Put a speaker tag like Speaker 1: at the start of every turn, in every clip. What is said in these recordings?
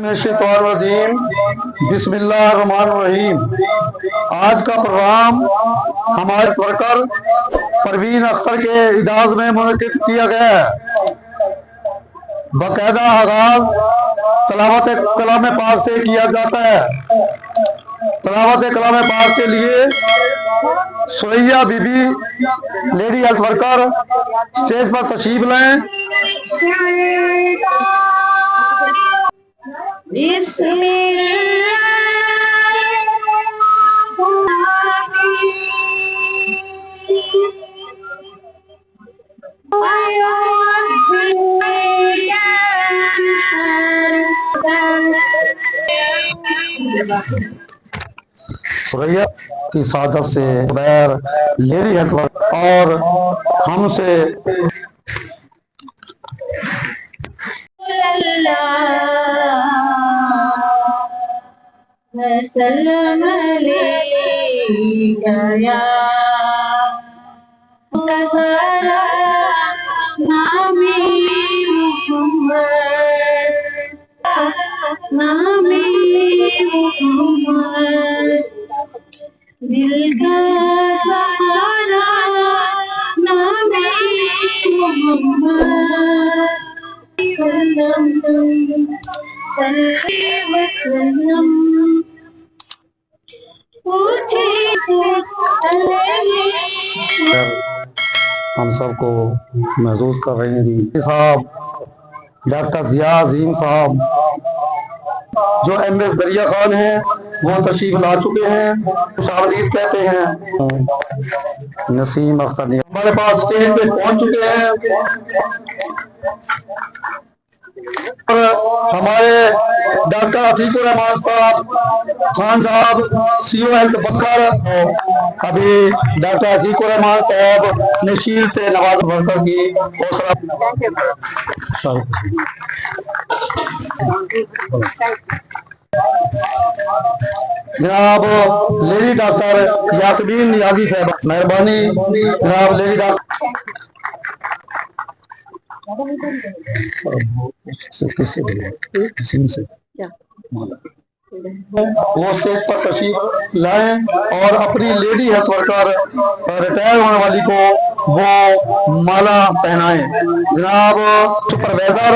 Speaker 1: मिनश्शैतानिर्रजीम बिस्मिल्लाहिर्रहमानिर्रहीम। आज का प्रोग्राम हमारे वर्कर परवीन अख्तर के इजाज़ में मुनक़िद किया गया है। बाकायदा आगाज तलावत कलाम पाक से किया जाता है। तलावत कलाम पाक के लिए सुरैया बीबी लेडी हेल्थ वर्कर स्टेज पर तशरीफ लाएं। सुरैया की सादत से बगैर लेडी हेल्थ वर्कर और हमसे
Speaker 2: दिल का सहारा नामे मोहम्मद सल्लल्लाहु अलैहि वसल्लम पूछे
Speaker 1: हम सबको महसूस कर रहे हैं साहब डॉक्टर जिया अजीम साहब जो MS दरिया खान है वो तशरीफ ला चुके हैं। खुशामदीद कहते हैं। नसीम अख्तर हमारे पास स्टेज पे पहुंच चुके हैं और हमारे डॉक्टर अतीकुर रहमान साहब खान साहब CO हेल्थ बकर अभी डॉक्टर अतीकुर रहमान साहब ने शील्ड से नवाज वर्कर की हौसला जनाब लेडी डॉक्टर यास्मीन नियाजी साहब मेहरबानी। जनाब लेडी डॉक्टर वो स्टेज पर तशरीफ लाएं और अपनी लेडी हेल्थ वर्कर रिटायर होने वाली को वो माला पहनाएं। जनाब सुपरवाइजर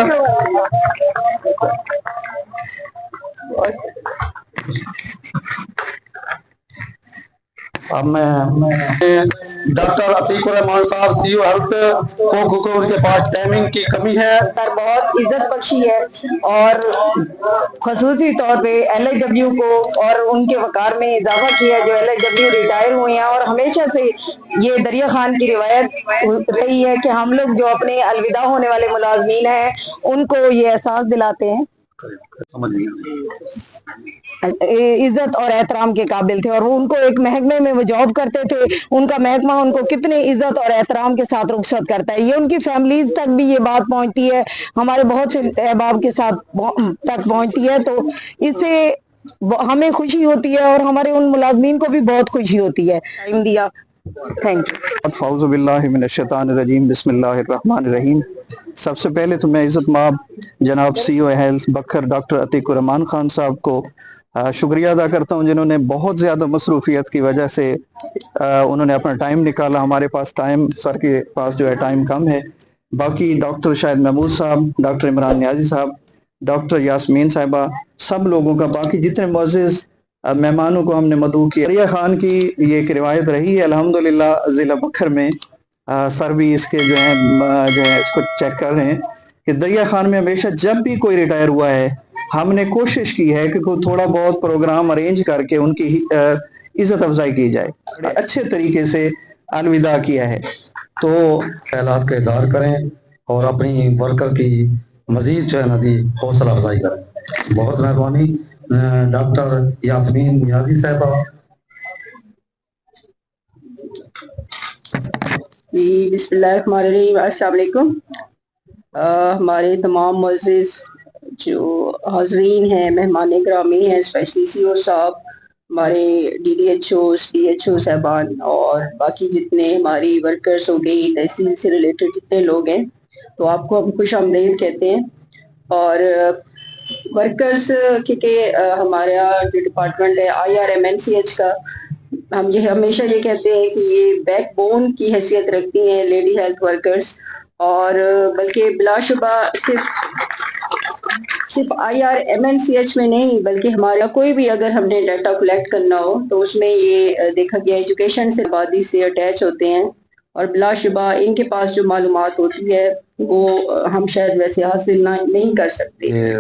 Speaker 1: अब मैं डॉक्टर अतीकुर रहमान साहब CO हेल्थ को उनके पास टाइमिंग की कमी है
Speaker 3: सर बहुत इज्जत बख्शी है और खसूसी तौर पे LIW को और उनके वकार में इजाफा किया जो LIW रिटायर हुए हैं। और हमेशा से ये दरिया खान की रिवायत रही है कि हम लोग जो अपने अलविदा होने वाले मुलाजमीन हैं उनको ये एहसास दिलाते हैं इज्जत और एहतराम के काबिल थे और वो उनको एक महकमे में वो जॉब करते थे। उनका महकमा उनको कितने इज्जत और एहतराम के साथ रुखसत करता है, ये उनकी फैमिलीज तक भी ये बात पहुंचती है, हमारे बहुत से अहबाब के साथ तक पहुंचती है। तो इससे हमें खुशी होती है और हमारे उन मुलाजमीन को भी बहुत खुशी होती है। टाइम दिया, थैंक यू।
Speaker 4: औज़ु बिल्लाहि मिनश शैतानिर रजीम बिस्मिल्लाहिर्रहमानिर्रहीम। सबसे पहले तो मैं इज़्ज़त माब जनाब CO हेल्थ बकर डॉक्टर अतीकुर रहमान खान साहब को शुक्रिया अदा करता हूं जिन्होंने बहुत ज़्यादा मसरूफियत की वजह से उन्होंने अपना टाइम निकाला। हमारे पास टाइम सर के पास जो है टाइम कम है। बाकी डॉक्टर शाहिद महमूद साहब, डॉक्टर इमरान नियाजी साहब, डॉक्टर यास्मीन साहिबा, सब लोगों का, बाकी जितने मुअज़्ज़िज़ मेहमानों को हमने मदऊ किया। दरिया खान की ये एक रिवायत रही है अल्हम्दुलिल्लाह। ज़िला बकर में सर भी इसके जो है इसको चेक कर रहे हैं कि दरिया खान में हमेशा जब भी कोई रिटायर हुआ है हमने कोशिश की है कि कोई थोड़ा बहुत प्रोग्राम अरेंज करके उनकी इज्जत अफजाई की जाए। अच्छे तरीके से अलविदा किया है तो
Speaker 1: ख्यालात का इज़हार करें और अपनी वर्कर की मजीद जो है नदी हौसला अफजाई करें। बहुत मेहरबानी। डॉक्टर यास्मीन नियाजी साहबा।
Speaker 3: जी बिस्मिल्लाहिर्रहमानिर्रहीम। अस्सलाम वालेकुम। हमारे तमाम मुअज़्ज़िज़ जो हाज़रीन हैं, मेहमान ग्रामी हैं, स्पेशली CO साहब, हमारे DDHOs, DHO साहबान और बाकी जितने हमारी वर्कर्स हो गई, तहसील से रिलेटेड जितने लोग हैं, तो आपको हम खुश आमदीद कहते हैं। और
Speaker 5: ورکرز کہ ہمارا جو ڈپارٹمنٹ ہے IRMNCH کا، ہم یہ ہمیشہ یہ کہتے ہیں کہ یہ بیک بون کی حیثیت رکھتی ہیں لیڈی ہیلتھ ورکرز، اور بلکہ بلا شبہ صرف IRMNCH میں نہیں بلکہ ہمارا کوئی بھی اگر ہم نے ڈیٹا کلیکٹ کرنا ہو تو اس میں یہ دیکھا گیا ایجوکیشن سے آبادی سے اٹیچ ہوتے ہیں، اور بلا شبہ ان کے پاس جو معلومات ہوتی ہے وہ ہم شاید ویسے حاصل نہیں کر سکتے۔
Speaker 1: یہ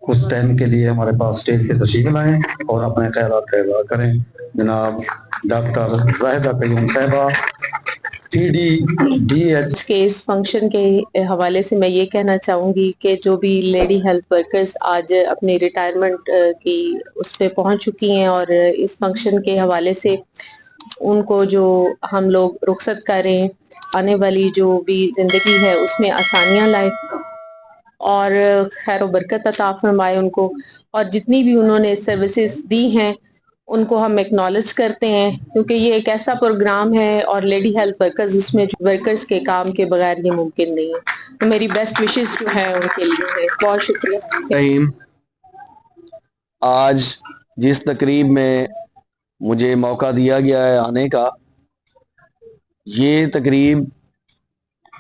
Speaker 1: کچھ ٹائم کے لیے ہمارے پاس اسٹیج سے تشریف لائیں اور اپنے خیالات کا اظہار کریں۔ جناب ڈاکٹر زاہدہ قیوم صاحبہ، TDDH
Speaker 6: کے اس فنکشن کے حوالے سے میں یہ کہنا چاہوں گی کہ جو بھی لیڈی ہیلتھ ورکرز آج اپنی ریٹائرمنٹ کی اس پہ پہنچ چکی ہیں، اور اس فنکشن کے حوالے سے ان کو جو ہم لوگ رخصت کریں، آنے والی جو بھی زندگی ہے اس میں آسانیاں لائیں اور خیر و برکت عطا فرمائے ان کو، اور جتنی بھی انہوں نے سروسز دی ہیں ان کو ہم ایکنالج کرتے ہیں، کیونکہ یہ ایک ایسا پروگرام ہے اور لیڈی ہیلتھ ورکرز اس میں ورکرز کے کام کے بغیر یہ ممکن نہیں ہے۔ تو میری بیسٹ وشز جو ہے ان کے لیے ہے۔ بہت شکریہ۔
Speaker 7: رحیم، آج جس تقریب میں مجھے موقع دیا گیا ہے آنے کا، یہ تقریب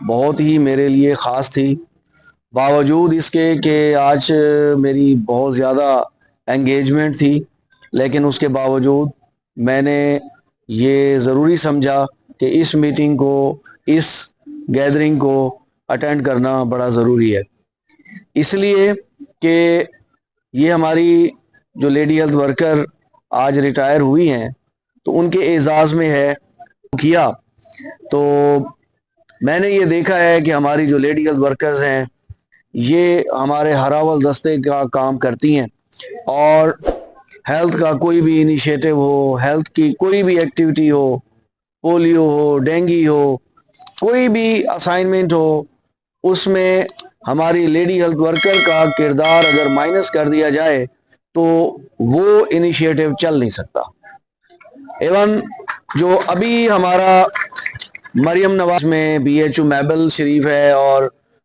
Speaker 7: بہت ہی میرے لیے خاص تھی، باوجود اس کے کہ آج میری بہت زیادہ انگیجمنٹ تھی، لیکن اس کے باوجود میں نے یہ ضروری سمجھا کہ اس میٹنگ کو، اس گیدرنگ کو اٹینڈ کرنا بڑا ضروری ہے، اس لیے کہ یہ ہماری جو لیڈی ہیلتھ ورکر آج ریٹائر ہوئی ہیں تو ان کے اعزاز میں ہے کیا۔ تو میں نے یہ دیکھا ہے کہ ہماری جو لیڈی ہیلتھ ورکرز ہیں یہ ہمارے ہراول دستے کا کام کرتی ہیں، اور ہیلتھ کا کوئی بھی انیشیٹو ہو، ہیلتھ کی کوئی بھی ایکٹیویٹی ہو، پولیو ہو، ڈینگی ہو، کوئی بھی اسائنمنٹ ہو، اس میں ہماری لیڈی ہیلتھ ورکر کا کردار اگر مائنس کر دیا جائے تو وہ انیشیٹو چل نہیں سکتا۔ ایون جو ابھی ہمارا مریم نواز میں BHO میبل شریف ہے اور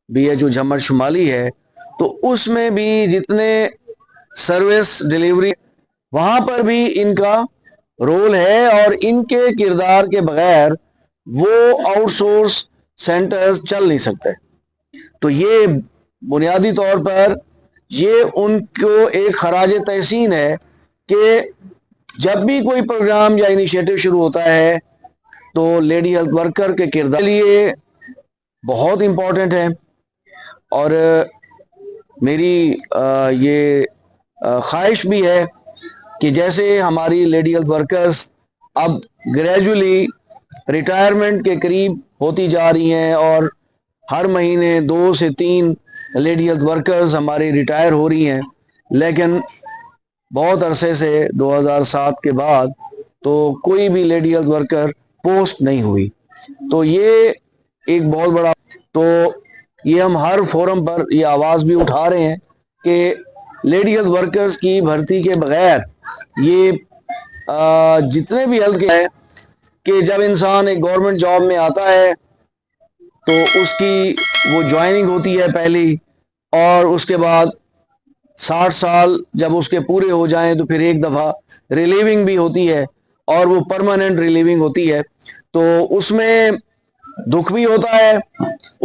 Speaker 7: BHO جھمر شمالی ہے، تو اس میں بھی جتنے سروس ڈیلیوری وہاں پر بھی ان کا رول ہے، اور ان کے کردار کے بغیر وہ آؤٹ سورس سینٹرز چل نہیں سکتے۔ تو یہ بنیادی طور پر یہ ان کو ایک خراج تحسین ہے کہ جب بھی کوئی پروگرام یا انیشیٹو شروع ہوتا ہے تو لیڈی ہیلتھ ورکر کے کردار کے لیے بہت امپورٹنٹ ہے، اور میری یہ خواہش بھی ہے کہ جیسے ہماری لیڈی ہیلتھ ورکرز اب گریجولی ریٹائرمنٹ کے قریب ہوتی جا رہی ہیں، اور ہر مہینے 2 سے 3 لیڈی ہیلتھ ورکرز ہماری ریٹائر ہو رہی ہیں، لیکن بہت عرصے سے 2007 کے بعد تو کوئی بھی لیڈی ہیلتھ ورکر پوسٹ نہیں ہوئی۔ تو یہ ایک بہت بڑا، تو یہ ہم ہر فورم پر یہ آواز بھی اٹھا رہے ہیں کہ لیڈی ہیلتھ ورکرز کی بھرتی کے بغیر یہ جتنے بھی ہیلتھ کے ہیں کہ جب انسان ایک گورنمنٹ جاب میں آتا ہے تو اس کی وہ جوائننگ ہوتی ہے پہلی، اور اس کے بعد 60 سال جب اس کے پورے ہو جائیں تو پھر ایک دفعہ ریلیونگ بھی ہوتی ہے، اور وہ پرماننٹ ریلیونگ ہوتی ہے۔ تو اس میں دکھ بھی ہوتا ہے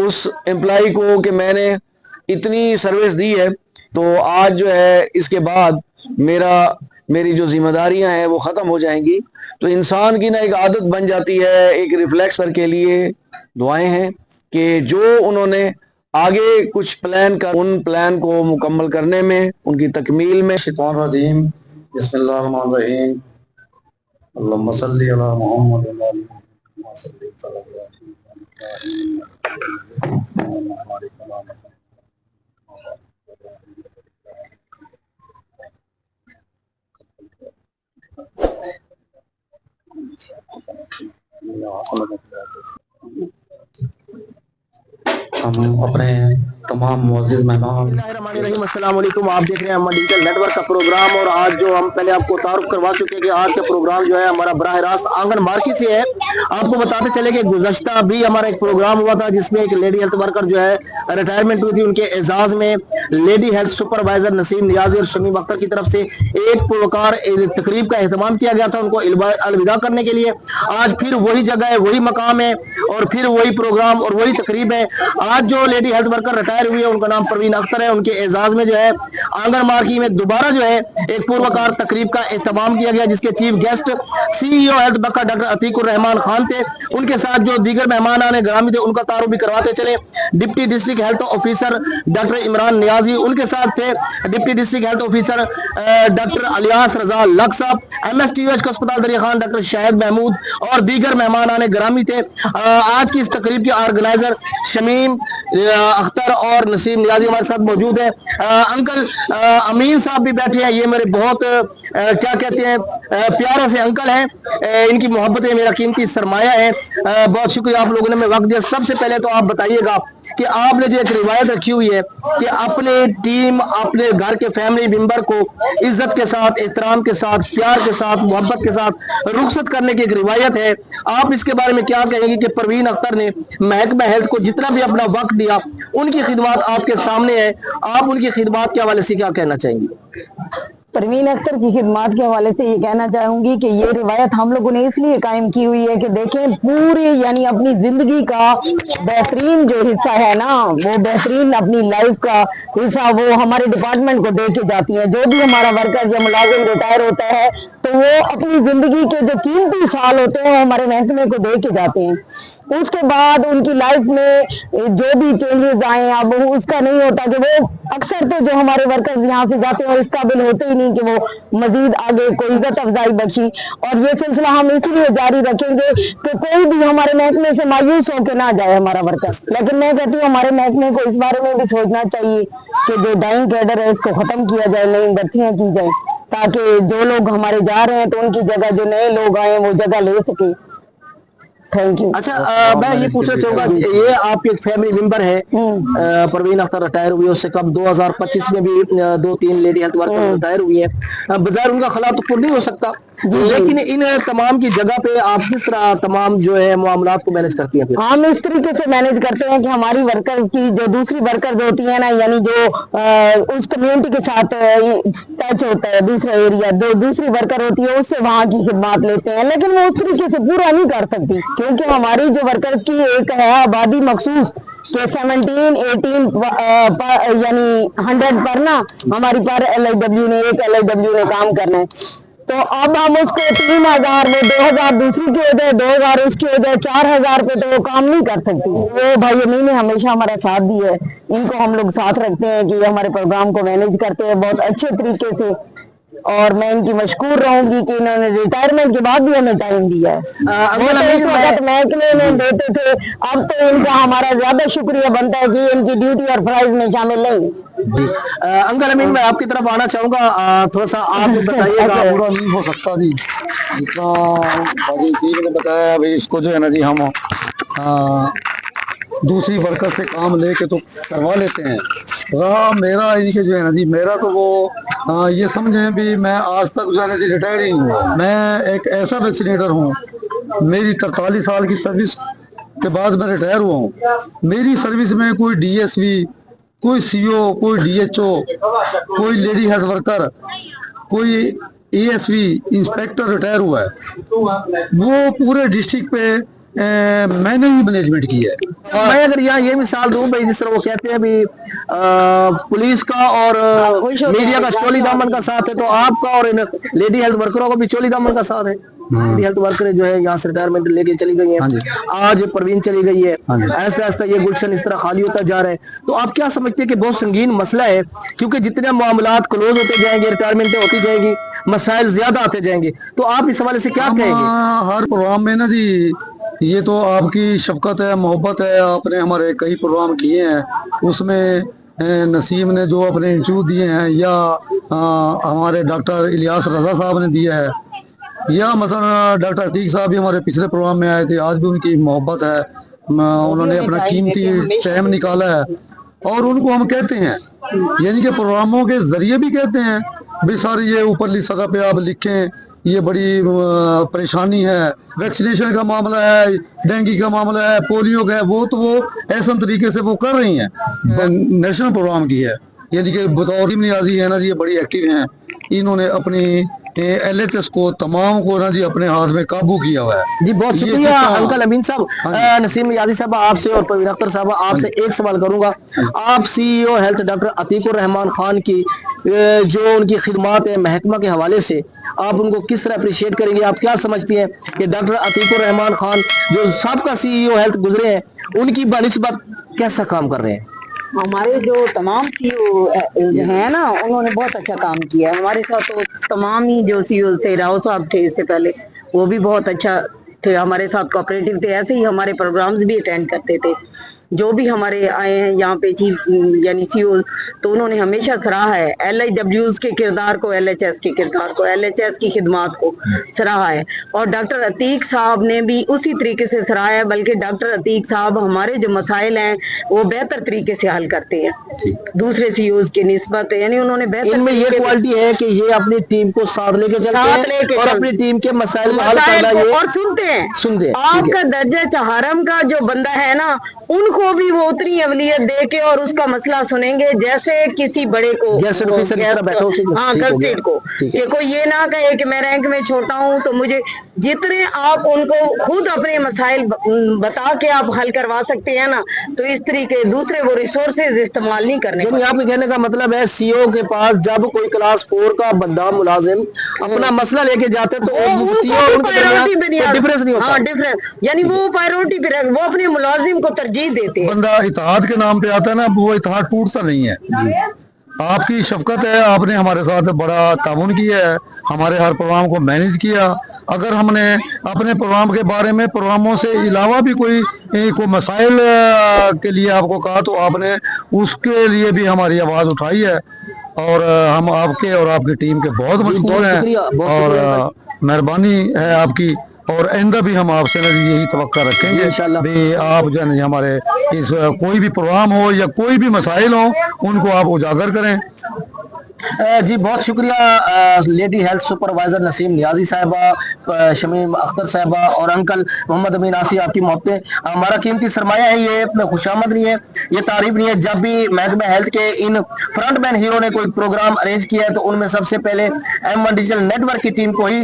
Speaker 7: اس امپلائی کو کہ میں نے اتنی سروس دی ہے، تو آج جو ہے اس کے بعد میری جو ذمہ داریاں ہیں وہ ختم ہو جائیں گی۔ تو انسان کی ایک عادت بن جاتی ہے، ایک ریفلیکس کے لیے دعائیں ہیں کہ جو انہوں نے آگے کچھ پلان کر، ان پلان کو مکمل کرنے میں، ان کی تکمیل میں۔
Speaker 1: شیطان الرجیم، بسم اللہ الرحمن الرحیم، اللہم صلی علی محمد وعلی آل محمد صلی اللہ ہم اپنے تمام معزز مہمان
Speaker 8: बिस्मिल्लाहिर्रहमानिर्रहीम। अस्सलाम वालेकुम। आप देख रहे हैं अम्मा डिजिटल नेटवर्क का प्रोग्राम, और आज जो हम पहले आपको तारुफ करवा चुके हैं कि आज का प्रोग्राम जो है हमारा बराह रास्त आंगन मार्की से है। आपको बताते चले कि गुज़श्ता भी हमारा एक प्रोग्राम हुआ था जिसमें एक लेडी हेल्थ वर्कर जो है रिटायरमेंट हुई थी। उनके एजाज में lady health supervisor Naseem Niazi और शमीम अख्तर की तरफ से एक पुरवकार तकरीब का एहतमाम किया गया था उनको अलविदा करने के लिए। आज फिर वही जगह है, वही मकाम है और फिर वही प्रोग्राम और वही तकरीब है। आज जो लेडी हेल्थ वर्कर रिटायर हुई है उनका नाम परवीन अख्तर है। उनके एजाज में जो है आंगन मार्की में दोबारा जो है एक पूर्वकार तकरीब का एहतमाम किया गया जिसके चीफ गेस्ट CEO हेल्थ बकर डॉक्टर अतीकुर रहमान खान थे। उनके साथ जो दीगर मेहमान आने ग्रामी थे उनका तारुफ भी करवाते चले। Deputy district health officer doctor Imran Niazi उनके साथ थे। Deputy district health officer doctor Ilyas Raza लक साहब, MSTH अस्पताल दरिया खान डॉक्टर शाहिद महमूद और दीगर मेहमान आने ग्रामी थे। आज की इस तकरीब के ऑर्गेनाइजर शमीम अख्तर और नसीम नियाजी हमारे साथ मौजूद है। अंकल अमीन साहब भी बैठे हैं। ये मेरे बहुत क्या कहते हैं प्यारे से अंकल हैं। इनकी मोहब्बतें मेरा कीमती सरमाया है। बहुत शुक्रिया आप लोगों ने हमें वक्त दिया। सबसे पहले तो आप बताइएगा कि आपने जो एक रिवायत रखी हुई है कि अपने टीम अपने घर के फैमिली मेंबर को इज्जत के साथ, एहतराम के साथ, प्यार के साथ, मोहब्बत के साथ रुखसत करने की एक रिवायत है। आप इसके बारे में क्या कहेंगे कि परवीन अख्तर ने महकमा हेल्थ को जितना भी अपना वक्त दिया, उनकी खिदमत आपके सामने है, आप उनकी खिदमत के हवाले से क्या कहना चाहेंगे?
Speaker 3: परवीन अख्तर की खिदमत के हवाले से ये कहना चाहूंगी कि ये रिवायत हम लोगों ने इसलिए कायम की हुई है कि देखें पूरे यानी अपनी जिंदगी का बेहतरीन जो हिस्सा है ना, वो बेहतरीन अपनी लाइफ का हिस्सा वो हमारे डिपार्टमेंट को दे के जाती है। जो भी हमारा वर्कर या मुलाजिम रिटायर होता है तो वो अपनी जिंदगी के जो कीमती साल होते हैं वो हमारे महकमे को दे के जाते हैं। उसके बाद उनकी लाइफ में जो भी चेंजेस आए अब उसका नहीं होता कि वो अक्सर तो जो हमारे वर्कर्स यहाँ से जाते हैं इस काबिल होते ही नहीं कि वो मजीद आगे कोई इज्जत अफजाई बख्शी। और ये सिलसिला हम इसलिए जारी रखेंगे कि कोई भी हमारे महकमे से मायूस होकर ना जाए हमारा वर्कर। लेकिन मैं कहती हूँ हमारे महकमे को इस बारे में भी सोचना चाहिए कि जो डाइंग कैडर है इसको खत्म किया जाए, नई भर्तियां की जाए ताकि जो लोग हमारे जा रहे हैं तो उनकी जगह जो नए लोग आए वो जगह ले सके। Thank you.
Speaker 8: अच्छा, मैं ये पूछना चाहूंगा, ये आपके एक फैमिली मेंबर है परवीन अख्तर रिटायर हुई है, उससे कब 2025 में भी 2-3 लेडी हेल्थ वर्कर्स रिटायर हुई है। बजाय उनका खला तो पूर्ण नहीं हो सकता, लेकिन इन तमाम की जगह पे आप किस तरह तमाम जो है मामलात को मैनेज करती हैं? फिर
Speaker 3: हम इस तरीके से मैनेज करते हैं कि हमारी वर्कर्स की जो दूसरी वर्कर्स होती है ना, यानी जो उस कम्युनिटी के साथ टच होता है, दूसरा एरिया जो दूसरी वर्कर होती है उससे वहाँ की खिदमत लेते हैं। लेकिन वो उस तरीके से पूरा नहीं कर सकती क्योंकि हमारी जो वर्कर्स की एक है आबादी मखसूस के 17, 18 यानी 100 पर ना हमारी पर LIW ने काम करना है। तो अब हम उसको 3000 वो 2000 दूसरी की हो जाए, 2000 उसकी हो जाए, 4000 पे तो वो काम नहीं कर सकती। वो भाई अमीन ने हमेशा हमारा साथ दिया है, इनको हम लोग साथ रखते हैं कि हमारे प्रोग्राम को मैनेज करते हैं बहुत अच्छे तरीके से। और मैं इनकी मशकूर रहूंगी कि इन्होंने रिटायरमेंट के बाद भी हमें टाइम दिया है। महकमे में देते थे, अब तो इनका हमारा ज्यादा शुक्रिया बनता है कि इनकी ड्यूटी और प्राइज में शामिल नहीं।
Speaker 8: जी अंकल अमीन, मैं आपकी तरफ आना चाहूंगा, थोड़ा सा आप बताइएगा।
Speaker 1: पूरा नहीं हो सकता जी, जितना भाई जी ने बताया। अभी इसको जो है ना जी हम दूसरी वर्कर से काम लेके तो करवा लेते हैं। रहा मेरा इनके जो है ना जी, मेरा तो वो ये समझें भी मैं आज तक जो है ना जी रिटायर ही नहीं हुआ। मैं एक ऐसा वैक्सीनेटर हूँ, मेरी 43 साल की सर्विस के बाद मैं रिटायर हुआ हूँ। मेरी सर्विस में कोई DSV, कोई CO, कोई DHO, कोई लेडी हेल्थ वर्कर, कोई ASV इंस्पेक्टर रिटायर हुआ है। वो पूरे डिस्ट्रिक्ट पे मैंने ही मैनेजमेंट की है।
Speaker 8: मैं अगर यहाँ ये मिसाल दूं भाई, जिस तरह वो कहते हैं भी पुलिस का और मीडिया का चोली दामन का साथ है, तो आपका और इन लेडी हेल्थ वर्करों का भी चोली दामन का साथ है। लेडी हेल्थ वर्कर जो है यहाँ से रिटायरमेंट लेके चली गई है, आज परवीन चली गई है, ऐसा ऐसा ये गुलशन इस तरह खाली होता जा रहा है। तो आप क्या समझते हैं कि बहुत संगीन मसला है, क्योंकि जितने मामलात क्लोज होते जाएंगे, रिटायरमेंटें होती जाएगी, मसाइल ज्यादा आते जाएंगे, तो आप इस हवाले से क्या कहेंगे?
Speaker 1: हर प्रोग्राम में ना जी, ये तो आपकी शफकत है, मोहब्बत है। आपने हमारे कई प्रोग्राम किए हैं, उसमें नसीम ने जो अपने इंटरव्यू दिए हैं, या हमारे डॉक्टर इलियास रजा साहब ने दिया है, या मतलब डॉक्टर अतीक साहब भी हमारे पिछले प्रोग्राम में आए थे, आज भी उनकी मोहब्बत है। उन्होंने अपना कीमती टाइम निकाला है और उनको हम कहते हैं, यानी कि प्रोग्रामों के जरिए भी कहते हैं भी सर ये ऊपरली सतह पे आप लिखें, ये बड़ी परेशानी है, वैक्सीनेशन का मामला है, डेंगू का मामला है, पोलियो का है, वो ऐसा तरीके से वो कर रही हैं। नेशनल प्रोग्राम की है, यानी कि बतौर नियाजी है ना जी, ये बड़ी एक्टिव हैं, इन्होंने अपनी LHS को तमाम को ना जी अपने हाथ में काबू किया हुआ है
Speaker 8: जी। बहुत शुक्रिया अंकल अमीन साहब। नसीम नियाजी साहब आपसे और परवीन अख्तर साहब आपसे एक सवाल करूंगा। आप CEO health doctor Atiqur Rahman Khan की जो उनकी खिदमात है महकमा के हवाले से, आप उनको किस तरह अप्रिशिएट करेंगे? आप क्या समझती हैं कि डॉक्टर अतीकुर रहमान खान जो सबका CEO हेल्थ गुजरे हैं, उनकी बनिस्बत कैसा काम कर रहे हैं?
Speaker 3: हमारे जो तमाम सीईओ हैं ना, उन्होंने बहुत अच्छा काम किया है हमारे साथ। तो तमाम ही जो सीईओ थे, राव साहब थे इससे पहले, वो भी बहुत अच्छा थे हमारे साथ, कोऑपरेटिव थे। ऐसे ही हमारे प्रोग्राम्स भी अटेंड करते थे। जो भी हमारे आए हैं यहाँ पे चीफ यानी सीईओ, तो उन्होंने हमेशा सराहा है LIWs के किरदार को, LHS के किरदार को, LHS की खिदमात को सराहा है। और डॉक्टर अतीक साहब ने भी उसी तरीके से सराहा है, बल्कि डॉक्टर अतीक साहब हमारे जो मसाइल हैं वो बेहतर तरीके से हल करते हैं दूसरे सीईओ की निस्बत, यानी उन्होंने बेहतर।
Speaker 8: इनमें ये क्वालिटी है कि ये अपनी टीम को साथ लेके चलते हैं और अपनी टीम के मसाइल को हल करना ये
Speaker 3: और सुनते हैं।
Speaker 8: सुनते
Speaker 3: आपका दर्जा चहारम का जो बंदा है ना, उनको भी वो उतनी अवलियत दे के और उसका मसला सुनेंगे जैसे किसी बड़े को, को कि कोई ये ना कहे कि मैं रैंक में छोटा हूँ तो मुझे, जितने आप उनको खुद अपने मसाइल बता के आप हल करवा सकते हैं ना, तो इस तरीके दूसरे वो रिसोर्सेज इस्तेमाल नहीं करने।
Speaker 8: आपके कहने का मतलब है CEO के पास जब कोई क्लास 4 का बंदा मुलाजिम अपना मसला लेके जाते तो डिफरेंस नहीं होता।
Speaker 3: डिफरेंस यानी वो प्रायोरिटी पे वो अपने मुलाजिम को तरजीह देते हैं।
Speaker 1: बंदा इत्तेहाद के नाम पे आता है ना, वो इत्तेहाद टूटता नहीं है। आपकी शफकत है, आपने हमारे साथ बड़ा ताउन किया है, हमारे हर प्रोग्राम को मैनेज किया। अगर हमने अपने प्रोग्राम के बारे में प्रोग्रामों से अलावा भी कोई मसाइल के लिए आपको कहा तो आपने उसके लिए भी हमारी आवाज़ उठाई है, और हम आपके और आपकी टीम के बहुत मशहूर हैं और मेहरबानी है आपकी। और आइंदा भी हम आपसे यही तवक्का रखेंगे भी आप जो हमारे इस कोई भी प्रोग्राम हो या कोई भी मसाइल हो उनको आप उजागर करें।
Speaker 8: जी बहुत शुक्रिया lady health supervisor Naseem Niazi साहिबा, शमीम अख्तर साहिबा और अंकल मोहम्मद अमीन आसी, आपकी मोहब्बतें हमारा कीमती सरमाया है। ये खुशामद नहीं है, ये तारीफ नहीं है। जब भी महकमा हेल्थ के इन फ्रंटमैन हीरो ने कोई प्रोग्राम अरेंज किया है तो उनमें सबसे पहले M1 डिजिटल नेटवर्क की टीम को ही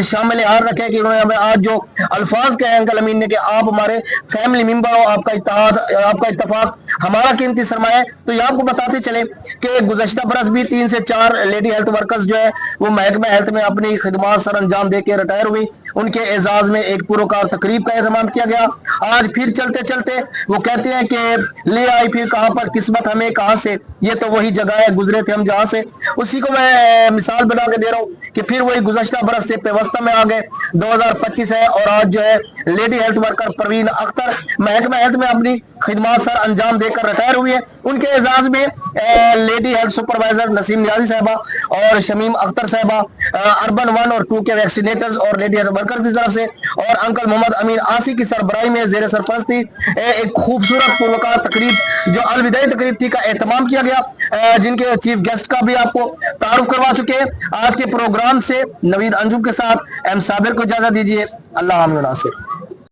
Speaker 8: शामिल हार रखा है कि उन्होंने हमें आज जो अल्फाज कहे अंकल अमीन ने कि आप हमारे फैमिली मेंबर हो, आपका इत्तेहाद, आपका इत्तेफाक हमारा कीमती सरमाया है। तो ये आपको बताते चले कि गुज़श्ता बरस भी 3 से 4 लेडी हेल्थ वर्कर्स जो है वो महकमा हेल्थ में अपनी खिदमात सर अंजाम देके रिटायर हुई। उनके एजाज में एक पुरकार तकरीब का एहतमाम किया गया। आज फिर चलते चलते वो कहते हैं कि ले आई फिर कहां पर किस्मत हमें कहां से, ये तो वही जगह है गुजरे थे हम जहां से। उसी को मैं मिसाल बना के दे रहा हूँ कि फिर वही गुज़श्ता बरस से पेवस्ता में आ गए। 2025 है और आज जो है lady health worker Parveen Akhtar महकमा हेल्थ में अपनी खिदमात सर अंजाम देकर रिटायर हुई है। उनके एजाज में lady health supervisor Naseem Niazi साहिबा और शमीम अख्तर साहिबा अर्बन 1 और 2 के वैक्सीनेटर्स और लेडी हेल्थ वर्कर की तरफ से और अंकल मोहम्मद अमीन आसी की सरबराही में जेर सरपरस्ती एक खूबसूरत पुरवकार तकरीब जो अलविदाई तकरीब थी का एहतमाम किया गया, जिनके चीफ गेस्ट का भी आपको तारुफ करवा चुके हैं। आज के प्रोग्राम से नवीद अंजुम के साथ M साबिर को इजाजत दीजिए। अल्लाह हामिद नासिर।